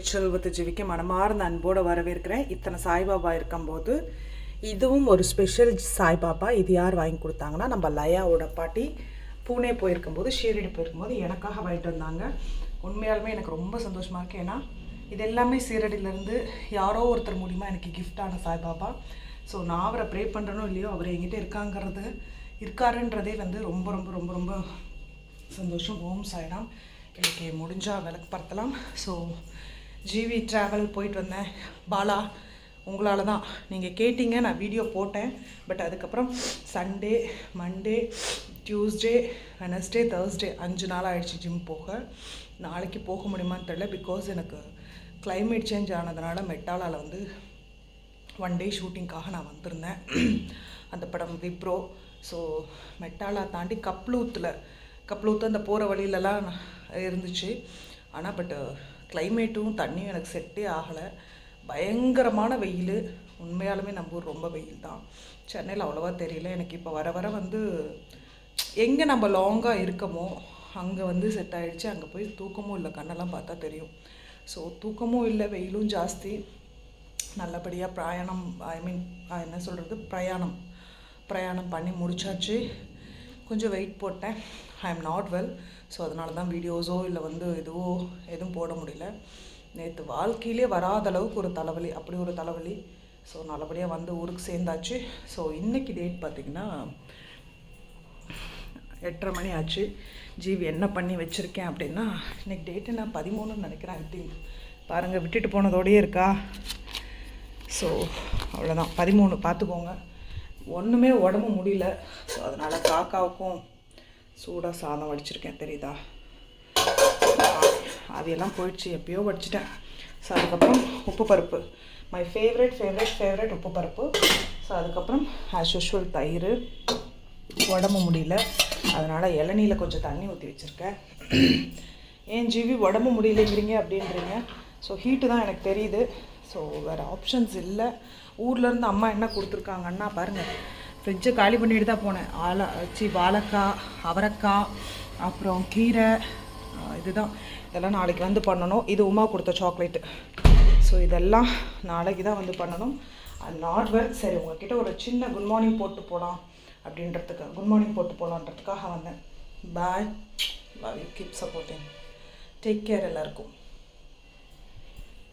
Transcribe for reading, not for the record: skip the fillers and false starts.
செல்வத்து ஜீவிக்கு மனமார்ந்த அன்போடு வரவேற்கிறேன். இத்தனை சாய்பாபா இருக்கும்போது இதுவும் ஒரு ஸ்பெஷல் சாய்பாபா. இது யார் வாங்கி கொடுத்தாங்கன்னா, நம்ம லயாவோட பாட்டி பூனே போயிருக்கும்போது, ஷீரடி போயிருக்கும்போது எனக்காக வாங்கிட்டு வந்தாங்க. உண்மையாலுமே எனக்கு ரொம்ப சந்தோஷமாக இருக்குது. ஏன்னா இது எல்லாமே ஷீரடியிலேருந்து யாரோ ஒருத்தர் மூலிமா எனக்கு கிஃப்டான சாய்பாபா. ஸோ நான் அவரை ப்ரே பண்ணுறனோ இல்லையோ, அவர் என்கிட்ட இருக்காருன்றதே வந்து ரொம்ப ரொம்ப ரொம்ப ரொம்ப சந்தோஷம். ஓம் சாய்ராம். எனக்கு முடிஞ்சால் விளக்கு படுத்தலாம். ஸோ ஜிவி ட்ராவல் போயிட்டு வந்தேன். பாலா உங்களால் தான், நீங்கள் கேட்டிங்க, நான் வீடியோ போட்டேன். பட் அதுக்கப்புறம் Sunday, Monday, Tuesday, Wednesday, Thursday 5 நாள் ஆகிடுச்சு ஜிம் போக. நாளைக்கு போக முடியுமான்னு தெரியல. பிகாஸ் எனக்கு கிளைமேட் சேஞ்ச் ஆனதுனால மெட்டாலாவில் வந்து 1 டே ஷூட்டிங்காக நான் வந்திருந்தேன். அந்த படம் விப்ரோ. ஸோ மெட்டாலா தாண்டி கப்ளூத்து அந்த போகிற வழியிலலாம் இருந்துச்சு. ஆனால் பட் கிளைமேட்டும் தண்ணியும் எனக்கு செட்டே ஆகலை. பயங்கரமான வெயில். உண்மையாலுமே நம்ம ஊர் ரொம்ப வெயில் தான். சென்னையில் அவ்வளோவா தெரியல. எனக்கு இப்போ வர வர வந்து எங்கே நம்ம லாங்காக இருக்கமோ அங்கே வந்து செட் ஆகிடுச்சு. அங்கே போய் தூக்கமும் இல்லை, கண்ணெல்லாம் பார்த்தா தெரியும். ஸோ தூக்கமும் இல்லை, வெயிலும் ஜாஸ்தி. நல்லபடியாக பிரயாணம் பண்ணி முடிச்சாச்சு. கொஞ்சம் வெயிட் போட்டேன். I am not well. So அதனால தான் வீடியோஸோ இல்லை வந்து எதுவும் போட முடியல. நேற்று வாழ்க்கையிலே வராத அளவுக்கு ஒரு தலைவலி, அப்படி ஒரு தலைவலி. ஸோ நல்லபடியாக வந்து ஊருக்கு சேர்ந்தாச்சு. ஸோ இன்றைக்கி டேட் பார்த்திங்கன்னா 8:30 மணி ஆச்சு. ஜிவி என்ன பண்ணி வச்சுருக்கேன் அப்படின்னா, இன்றைக்கி டேட்டு நான் 13ன்னு நினைக்கிறேன். I think. பாருங்கள், விட்டுட்டு போனதோடையே இருக்கா. ஸோ அவ்வளோதான், 13 பார்த்துக்கோங்க. ஒன்றுமே உடம்பு முடியல. ஸோ அதனால் காக்காவுக்கும் சூடாக சாதம் வடிச்சிருக்கேன், தெரியுதா. அதையெல்லாம் போயிடுச்சு, எப்பயோ வடிச்சிட்டேன். ஸோ அதுக்கப்புறம் உப்பு பருப்பு, மை ஃபேவரட் உப்பு பருப்பு. ஸோ அதுக்கப்புறம் ஆஸ் யூஷுவல் தயிர். உடம்பு முடியல, அதனால் இளநீல கொஞ்சம் தண்ணி ஊற்றி வச்சுருக்கேன். ஏன் ஜிவி உடம்பு முடியலைங்கிறீங்க அப்படின்றீங்க. ஸோ ஹீட்டு தான் எனக்கு தெரியுது. ஸோ வேறு ஆப்ஷன்ஸ் இல்லை. ஊர்லேருந்து அம்மா என்ன கொடுத்துருக்காங்கன்னா பாருங்கள், ஃப்ரிட்ஜை காலி பண்ணிட்டு தான் போனேன். வாழைக்காய், அவரைக்காய், அப்புறம் கீரை, இதெல்லாம் நாளைக்கு வந்து பண்ணணும். இது உமா கொடுத்த சாக்லேட்டு. ஸோ இதெல்லாம் நாளைக்கு தான் வந்து பண்ணணும். Not well. சரி, உங்கள்கிட்ட ஒரு சின்ன குட் மார்னிங் போட்டு போகலான்றதுக்காக வந்தேன். Bye. Love you. Keep supporting. Take care எல்லாருக்கும்.